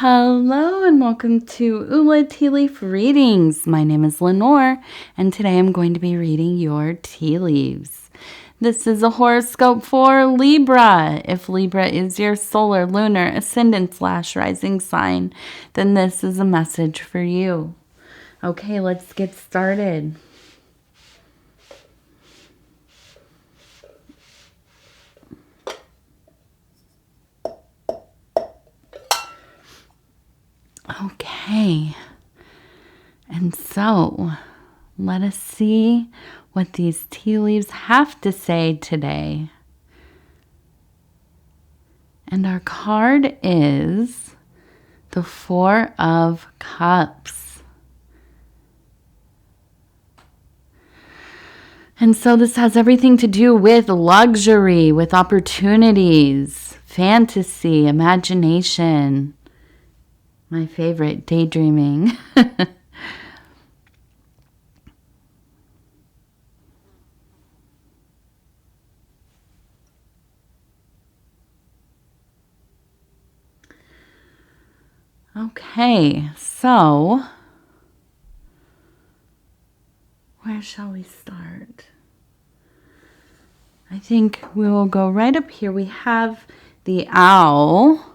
Hello and welcome to Ula Tea Leaf Readings. My name is Lenor and today I'm going to be reading your tea leaves. This is a horoscope for Libra. If Libra is your solar, lunar, ascendant/rising sign, then this is a message for you. Okay, let's get started. Okay, and so let us see what these tea leaves have to say today. And our card is the Four of Cups. And so this has everything to do with luxury, with opportunities, fantasy, imagination. My favorite, daydreaming. Okay, so where shall we start? I think we will go right up here. We have the owl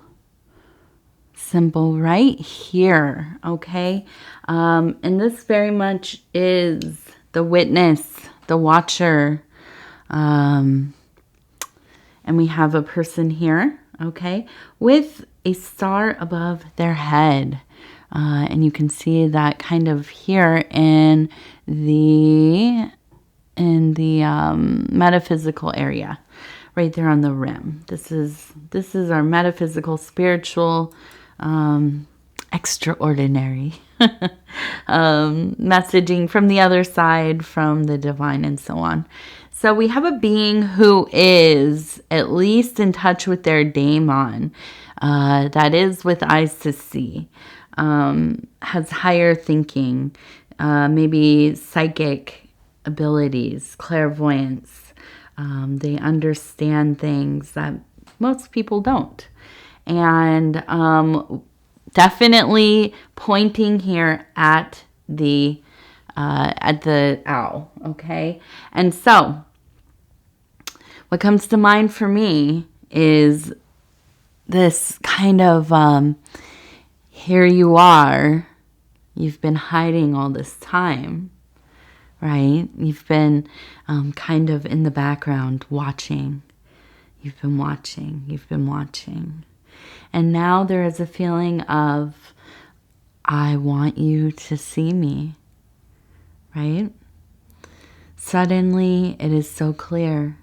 symbol right here, okay? And this very much is the witness, the watcher. And we have a person here, okay, with a star above their head. And you can see that kind of here in the metaphysical area, right there on the rim. This is our metaphysical, spiritual, extraordinary messaging from the other side, from the divine, and so on. So we have a being who is at least in touch with their daemon, that is with eyes to see, has higher thinking, maybe psychic abilities, clairvoyance. They understand things that most people don't. And definitely pointing here at the owl, okay? And so what comes to mind for me is this kind of here you are, you've been hiding all this time, right? You've been kind of in the background watching. You've been watching. And now there is a feeling of, I want you to see me, right? Suddenly, it is so clear.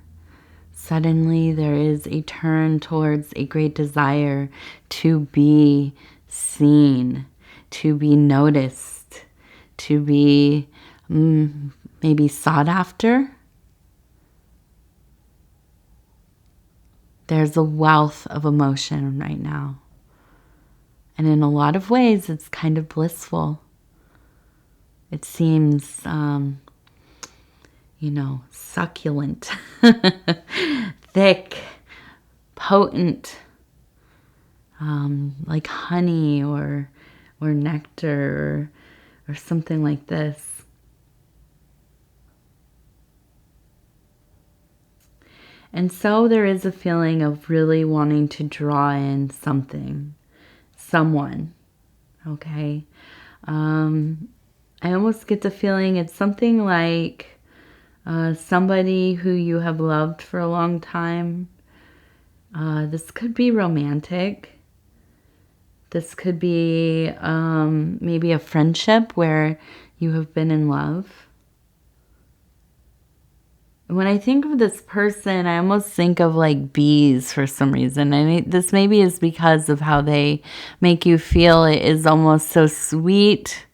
Suddenly, there is a turn towards a great desire to be seen, to be noticed, to be maybe sought after. There's a wealth of emotion right now. And in a lot of ways, it's kind of blissful. It seems, succulent, thick, potent, like honey or nectar or something like this. And so there is a feeling of really wanting to draw in someone, okay? I almost get the feeling it's something like somebody who you have loved for a long time. This could be romantic. This could be maybe a friendship where you have been in love. When I think of this person, I almost think of like bees for some reason. I mean, this maybe is because of how they make you feel. It is almost so sweet.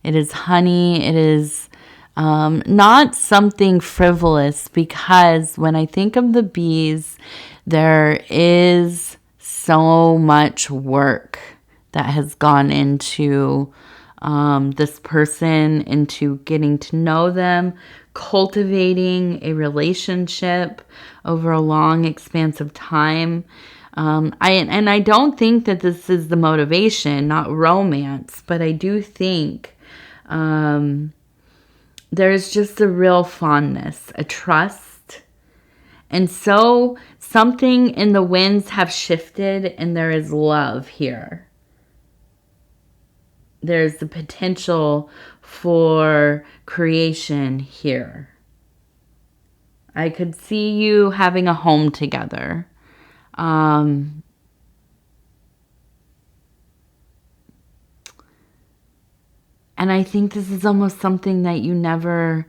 It is honey. It is not something frivolous, because when I think of the bees, there is so much work that has gone into this person, into getting to know them, cultivating a relationship over a long expanse of time. I don't think that this is the motivation, not romance, but I do think there's just a real fondness, a trust. And so something in the winds have shifted and there is love here. There's the potential for creation here. I could see you having a home together. And I think this is almost something that you never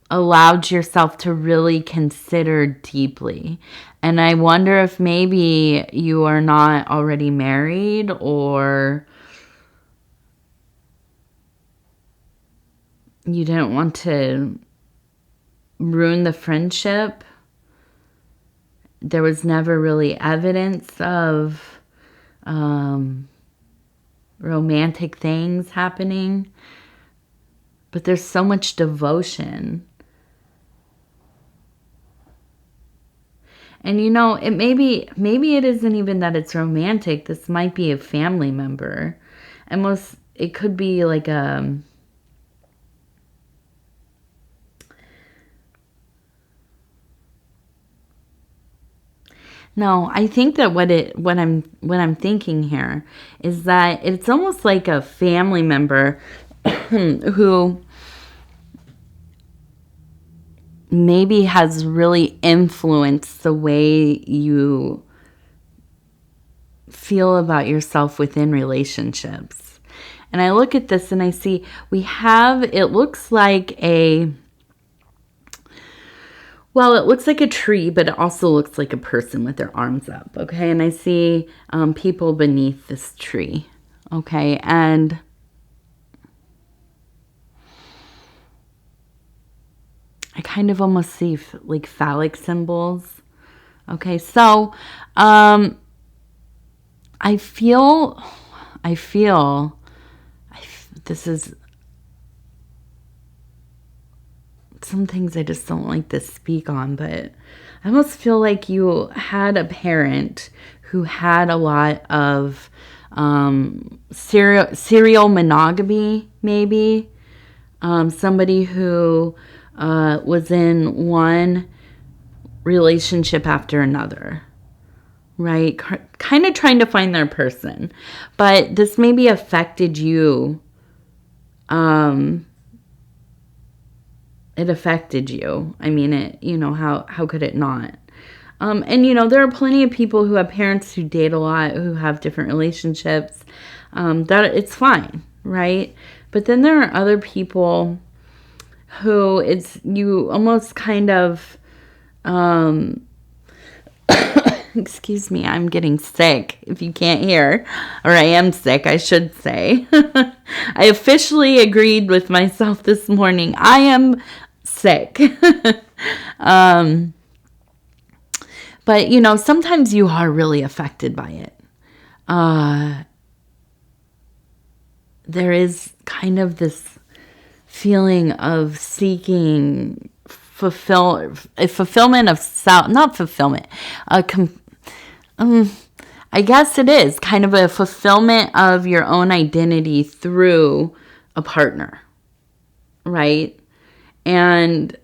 allowed yourself to really consider deeply. And I wonder if maybe you are not already married, or you didn't want to ruin the friendship. There was never really evidence of romantic things happening, but there's so much devotion. And it maybe it isn't even that it's romantic. This might be a family member. It could be like No, I think that what I'm thinking here is that it's almost like a family member who maybe has really influenced the way you feel about yourself within relationships. And I look at this and I see it looks like it looks like a tree, but it also looks like a person with their arms up, okay? And I see people beneath this tree, okay? And I kind of almost see like phallic symbols, okay? So I feel this is... Some things I just don't like to speak on, but I almost feel like you had a parent who had a lot of serial monogamy, maybe. Somebody who was in one relationship after another, right? Kind of trying to find their person. But this maybe affected you. It affected you. I mean, how could it not? And there are plenty of people who have parents who date a lot, who have different relationships. That it's fine, right? But then there are other people who you almost kind of, excuse me, I'm getting sick, if you can't hear, or I am sick, I should say. I officially agreed with myself this morning. I am sick. But sometimes you are really affected by it. There is kind of this feeling of seeking fulfillment of self, not fulfillment, I guess it is kind of a fulfillment of your own identity through a partner, right? And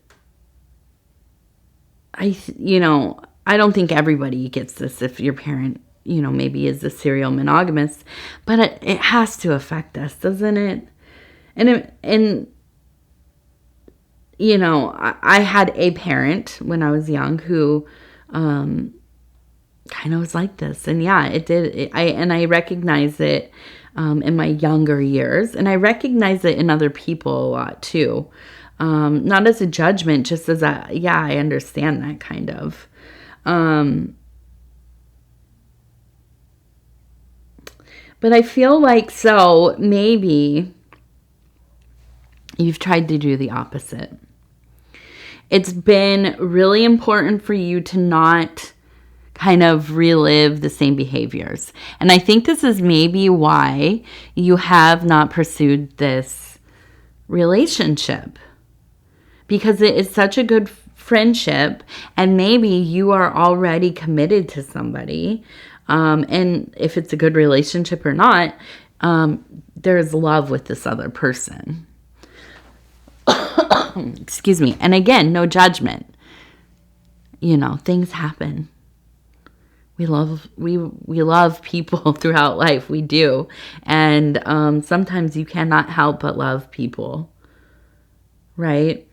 I don't think everybody gets this if your parent, maybe is a serial monogamous, but it has to affect us, doesn't it? And I had a parent when I was young who kind of was like this. And yeah, it did. I recognize it in my younger years. And I recognize it in other people a lot too. Not as a judgment, just as I understand that kind of. But I feel like, so maybe you've tried to do the opposite. It's been really important for you to not kind of relive the same behaviors. And I think this is maybe why you have not pursued this relationship. Because it is such a good friendship, and maybe you are already committed to somebody. And if it's a good relationship or not, there's love with this other person. Excuse me. And again, no judgment. Things happen. We love people throughout life. We do. And sometimes you cannot help but love people. Right?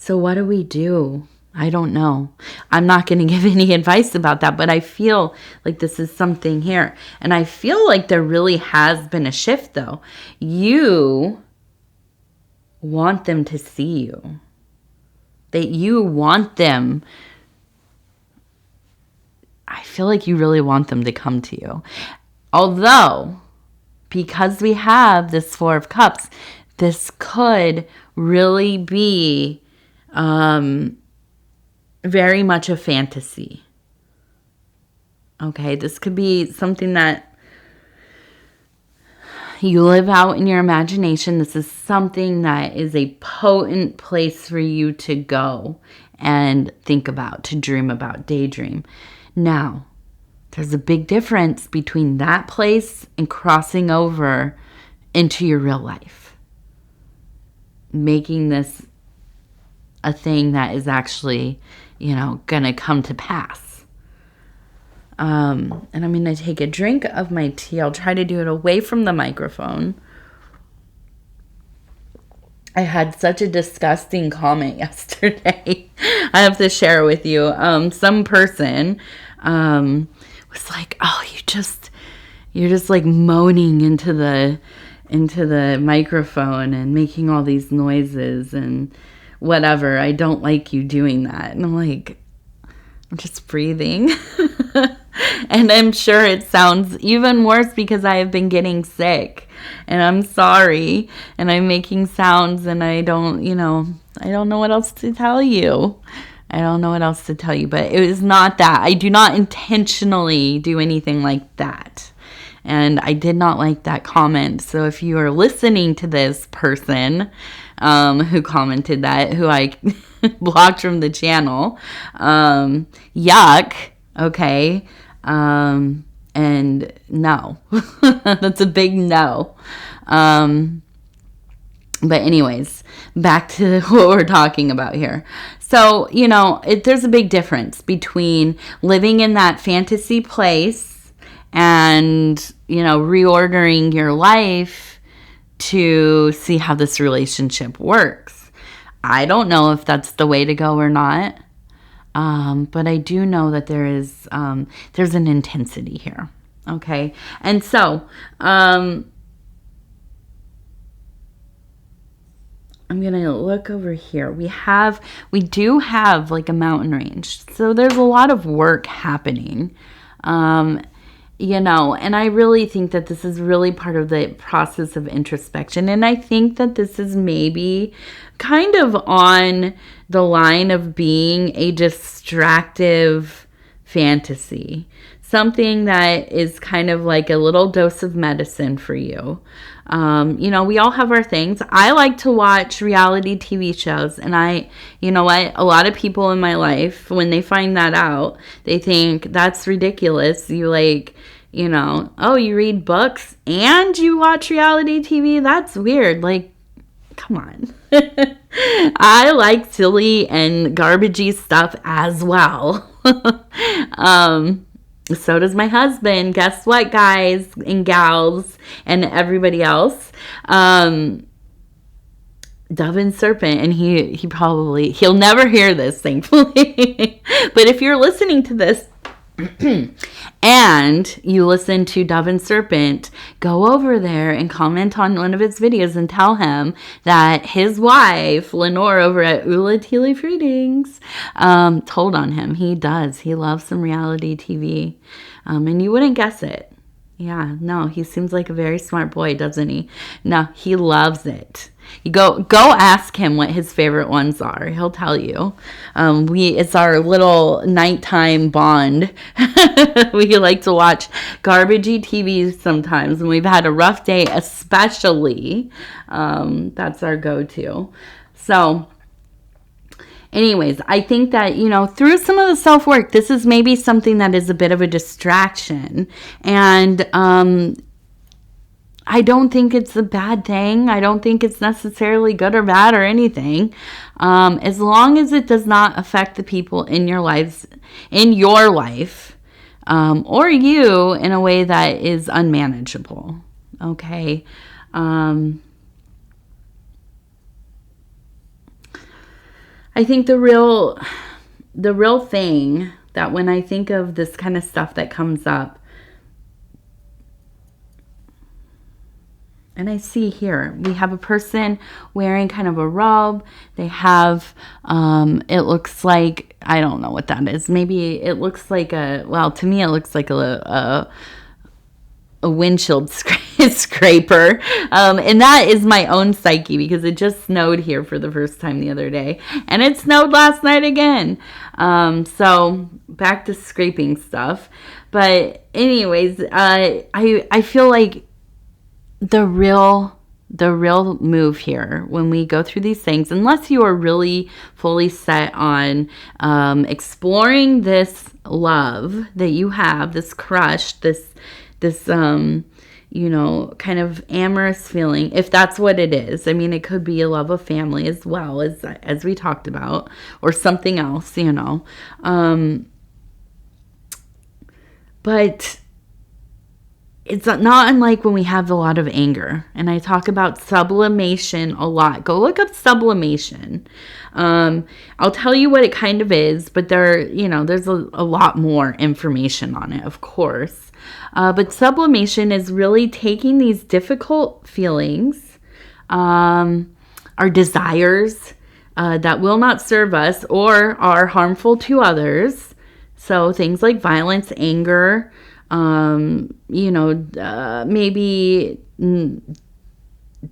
So what do we do? I don't know. I'm not going to give any advice about that, but I feel like this is something here. And I feel like there really has been a shift, though. You want them to see you. That you want them. I feel like you really want them to come to you. Although, because we have this Four of Cups, this could really be very much a fantasy. Okay, this could be something that you live out in your imagination. This is something that is a potent place for you to go and think about, to dream about, daydream. Now, there's a big difference between that place and crossing over into your real life. Making this a thing that is actually, going to come to pass. And I'm going to take a drink of my tea. I'll try to do it away from the microphone. I had such a disgusting comment yesterday. I have to share with you. Some person was like, "Oh, you're just like moaning into the microphone and making all these noises and whatever. I don't like you doing that." And I'm like, I'm just breathing. And I'm sure it sounds even worse because I have been getting sick. And I'm sorry. And I'm making sounds and I don't know what else to tell you. But it is not that. I do not intentionally do anything like that. And I did not like that comment. So if you are listening to this person who commented that, who I blocked from the channel, yuck, okay? And no. That's a big no. But anyways, back to what we're talking about here. So, there's a big difference between living in that fantasy place and, reordering your life to see how this relationship works. I don't know if that's the way to go or not. But I do know that there's an intensity here. Okay. And so, I'm going to look over here. We do have like a mountain range. So there's a lot of work happening. And I really think that this is really part of the process of introspection. And I think that this is maybe kind of on the line of being a distractive fantasy. Something that is kind of like a little dose of medicine for you. We all have our things. I like to watch reality TV shows. And you know what? A lot of people in my life, when they find that out, they think that's ridiculous. You you read books and you watch reality TV? That's weird. Like, come on. I like silly and garbagey stuff as well. So does my husband. Guess what, guys and gals and everybody else? Dove and Serpent, and he'll never hear this, thankfully. But if you're listening to this and you listen to Dove and Serpent, go over there and comment on one of his videos and tell him that his wife, Lenor, over at Ula Tea Leaf Readings, told on him. He does. He loves some reality TV. And you wouldn't guess it. Yeah, no, he seems like a very smart boy, doesn't he? No, he loves it. You go ask him what his favorite ones are. He'll tell you. It's our little nighttime bond. We like to watch garbagey TV sometimes when we've had a rough day, especially. That's our go-to. So anyways, I think that, through some of the self-work, this is maybe something that is a bit of a distraction. And I don't think it's a bad thing. I don't think it's necessarily good or bad or anything. As long as it does not affect the people in your life, or you in a way that is unmanageable. Okay. I think the real thing that when I think of this kind of stuff that comes up, and I see here, we have a person wearing kind of a robe. They have, it looks like, I don't know what that is. Maybe it looks like to me it looks like a windshield scraper. And that is my own psyche because it just snowed here for the first time the other day. And it snowed last night again. So back to scraping stuff. But anyways, I feel like the real move here when we go through these things, unless you are really fully set on exploring this love that you have, this crush, this kind of amorous feeling, if that's what it is. I mean, it could be a love of family as well, as we talked about, or something else, but it's not unlike when we have a lot of anger. And I talk about sublimation a lot. Go look up sublimation. I'll tell you what it kind of is, but there's a lot more information on it, of course. But sublimation is really taking these difficult feelings, our desires that will not serve us or are harmful to others. So things like violence, anger, maybe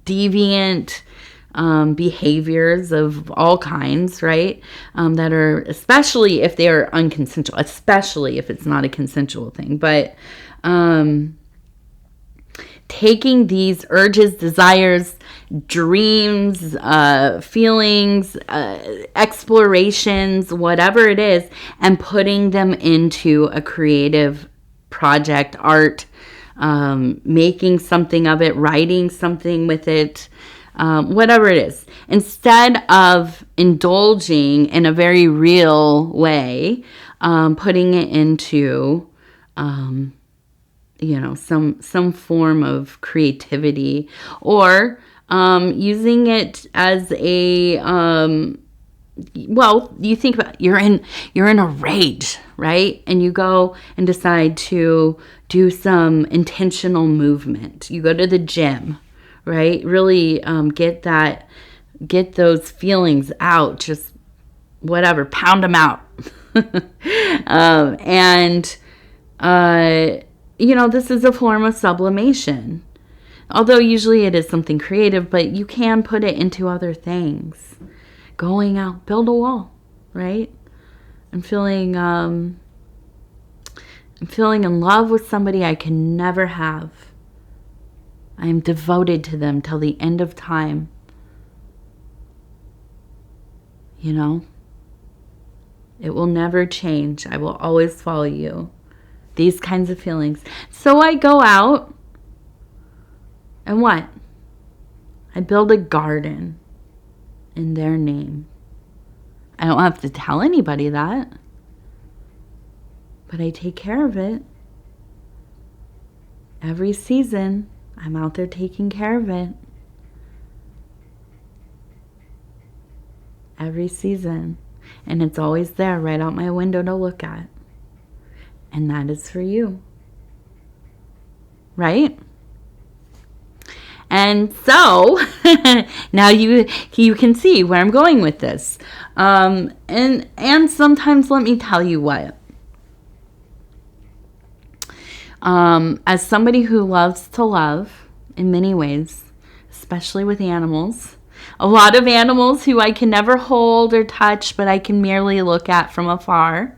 deviant behaviors of all kinds, right? That are, especially if they are unconsensual, especially if it's not a consensual thing, but taking these urges, desires, dreams, feelings, explorations, whatever it is, and putting them into a creative project, art, making something of it, writing something with it, whatever it is. Instead of indulging in a very real way, putting it into, some form of creativity, or using it as a you think about, you're in a rage, right? And you go and decide to do some intentional movement. You go to the gym, right? Really get those feelings out, just whatever, pound them out. This is a form of sublimation. Although usually it is something creative, but you can put it into other things. Going out, build a wall, right? I'm feeling in love with somebody I can never have. I am devoted to them till the end of time. It will never change. I will always follow you. These kinds of feelings. So I go out and what? I build a garden in their name. I don't have to tell anybody that, but I take care of it. Every season, I'm out there taking care of it. Every season. And it's always there right out my window to look at. And that is for you. Right? And so now you can see where I'm going with this. And sometimes, let me tell you what. As somebody who loves to love in many ways, especially with animals, A lot of animals who I can never hold or touch, but I can merely look at from afar.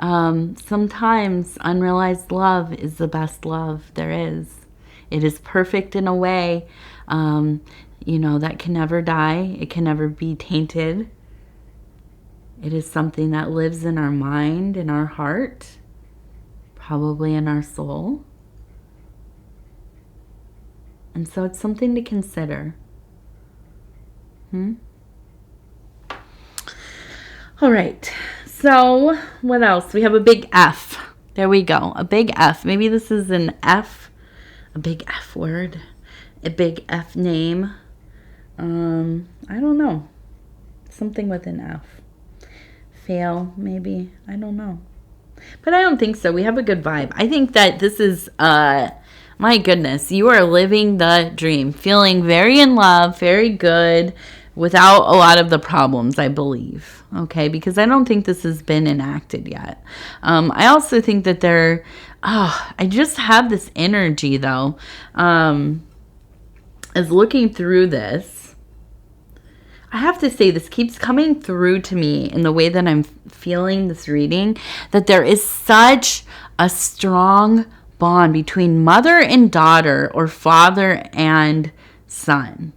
Sometimes unrealized love is the best love there is. It is perfect in a way, that can never die. It can never be tainted. It is something that lives in our mind, in our heart, probably in our soul. And so it's something to consider. All right. So what else? We have a big F. There we go. A big F. Maybe this is an F. A big F word. A big F name. I don't know. Something with an F. Fail, maybe. I don't know. But I don't think so. We have a good vibe. I think that this is, my goodness, you are living the dream. Feeling very in love, very good, without a lot of the problems, I believe. Okay, because I don't think this has been enacted yet. I also think that I just have this energy, though, as looking through this. I have to say, this keeps coming through to me in the way that I'm feeling this reading, that there is such a strong bond between mother and daughter or father and son.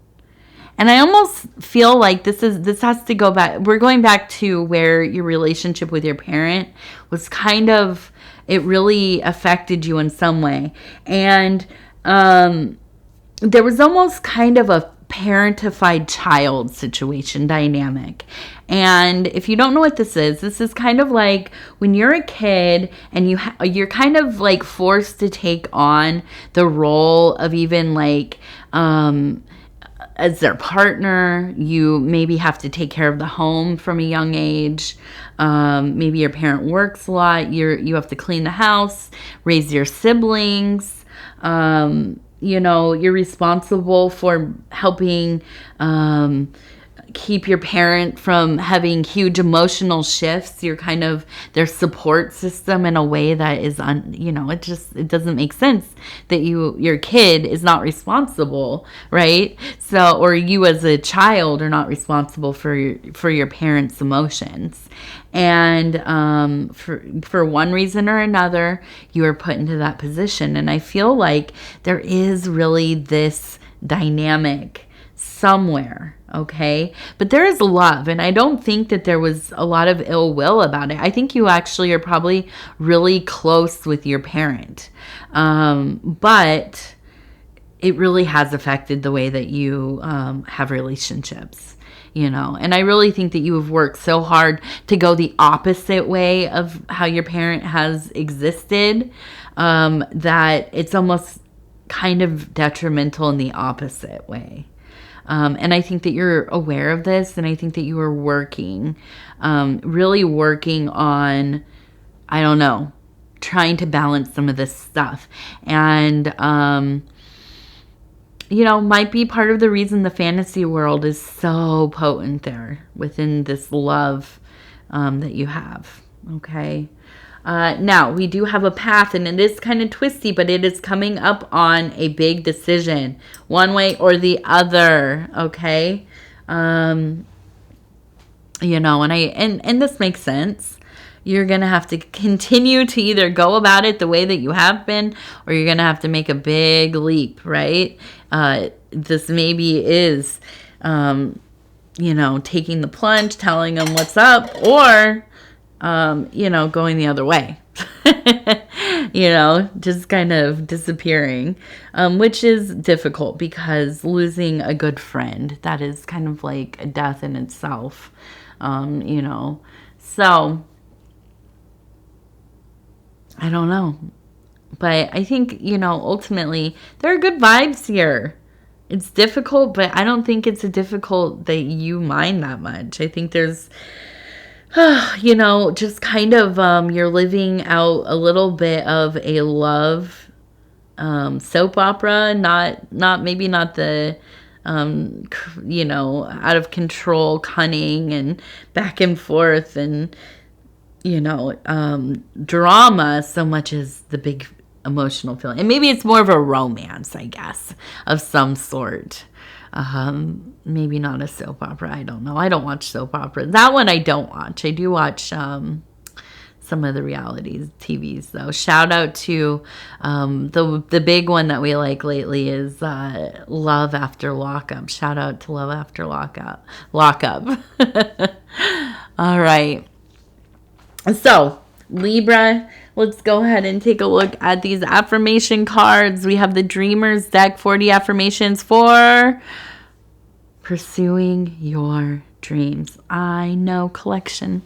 And I almost feel like this has to go back. We're going back to where your relationship with your parent was kind of, it really affected you in some way. And there was almost kind of a parentified child situation dynamic. And if you don't know what this is kind of like when you're a kid and you're kind of like forced to take on the role of even like as their partner. You maybe have to take care of the home from a young age. Maybe your parent works a lot. You have to clean the house, raise your siblings. You're responsible for helping keep your parent from having huge emotional shifts. You're kind of their support system in a way that is it doesn't make sense that your kid is not responsible, right? So, or you as a child are not responsible for your parents' emotions. And for one reason or another, you are put into that position. And I feel like there is really this dynamic somewhere, okay? But there is love, and I don't think that there was a lot of ill will about it. I think you actually are probably really close with your parent. But it really has affected the way that you have relationships. And I really think that you have worked so hard to go the opposite way of how your parent has existed, that it's almost kind of detrimental in the opposite way. And I think that you're aware of this, and I think that you are working, really working on, I don't know, trying to balance some of this stuff. And, might be part of the reason the fantasy world is so potent there within this love that you have. Okay. Now, we do have a path, and it is kind of twisty, but it is coming up on a big decision, one way or the other. Okay. And this makes sense. You're going to have to continue to either go about it the way that you have been, or you're going to have to make a big leap, right? This maybe is, taking the plunge, telling them what's up, or, going the other way, just kind of disappearing, which is difficult because losing a good friend, that is kind of like a death in itself, so I don't know. But I think, ultimately, there are good vibes here. It's difficult, but I don't think it's difficult that you mind that much. I think there's, just kind of you're living out a little bit of a love soap opera. Maybe not the, out of control cunning and back and forth and, drama so much as the big emotional feeling. And maybe it's more of a romance, I guess, of some sort. Maybe not a soap opera. I don't know. I don't watch soap opera. That one I don't watch. I do watch some of the reality TVs though. Shout out to the big one that we like lately is Love After Lockup. Shout out to Love After Lockup. All right. So Libra, let's go ahead and take a look at these affirmation cards. We have the Dreamers deck, 40 affirmations for pursuing your dreams. I know collection.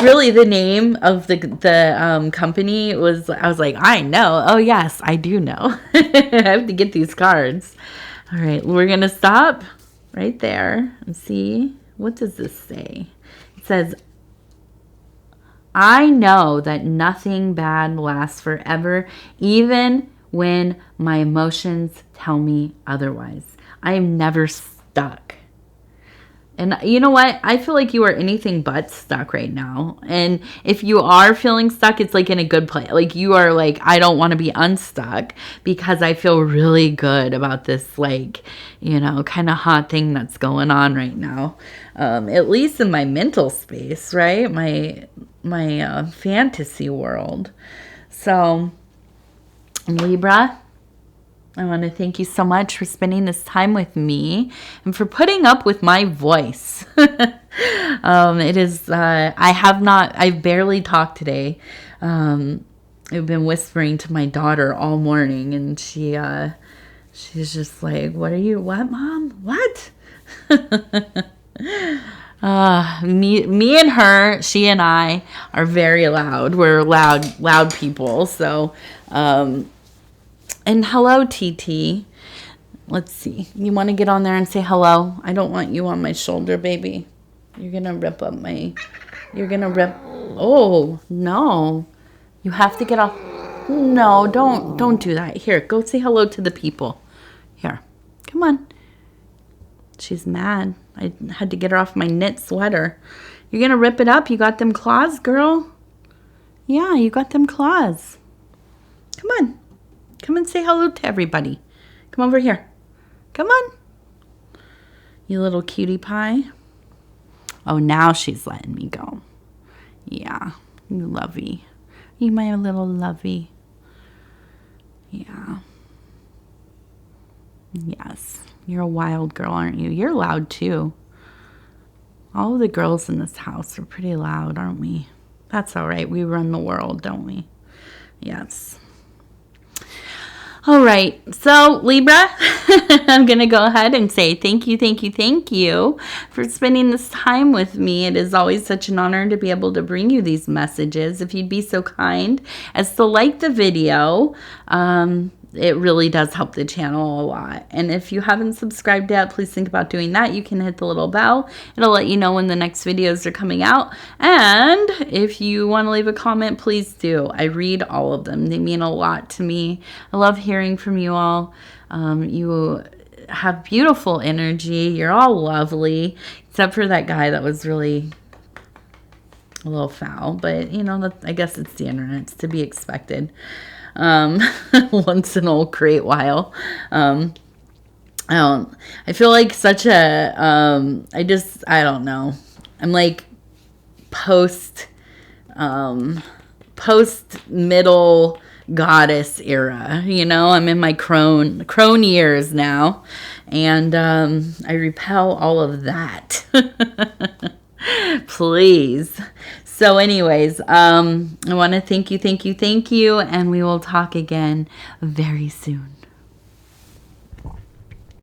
Really, the name of the company was, I was like, I know. Oh, yes, I do know. I have to get these cards. All right, we're going to stop right there and see. What does this say? It says, I know that nothing bad lasts forever, even when my emotions tell me otherwise. I am never stuck. And you know what? I feel like you are anything but stuck right now. And if you are feeling stuck, it's like in a good place. Like you are like, I don't want to be unstuck because I feel really good about this, like, you know, kind of hot thing that's going on right now. At least in my mental space, right? My fantasy world. So, Libra, I want to thank you so much for spending this time with me and for putting up with my voice. It is, I've barely talked today. I've been whispering to my daughter all morning and she's just like, what, Mom? What? Me and her, she and I are very loud. We're loud people. So, and hello, TT. Let's see. You want to get on there and say hello? I don't want you on my shoulder, baby. You're going to rip up oh, no. You have to get off. No, don't do that. Here, go say hello to the people. Here, come on. She's mad. I had to get her off my knit sweater. You're going to rip it up? You got them claws, girl? Yeah, you got them claws. Come on. Come and say hello to everybody. Come over here. Come on. You little cutie pie. Oh, now she's letting me go. Yeah, you lovey. You my little lovey. Yeah. Yes. You're a wild girl, aren't you? You're loud, too. All of the girls in this house are pretty loud, aren't we? That's all right. We run the world, don't we? Yes. All right. So, Libra, I'm going to go ahead and say thank you for spending this time with me. It is always such an honor to be able to bring you these messages. If you'd be so kind as to like the video, it really does help the channel a lot. And if you haven't subscribed yet, please think about doing that. You can hit the little bell. It'll let you know when the next videos are coming out. And if you want to leave a comment, please do. I read all of them. They mean a lot to me. I love hearing from you all. You have beautiful energy. You're all lovely, except for that guy that was really a little foul. But, you know, I guess it's the internet. It's to be expected. Once in a great while. I feel like such a, I don't know. I'm like post middle goddess era, you know, I'm in my crone years now, and, I repel all of that. Please. So anyways, I want to thank you, and we will talk again very soon.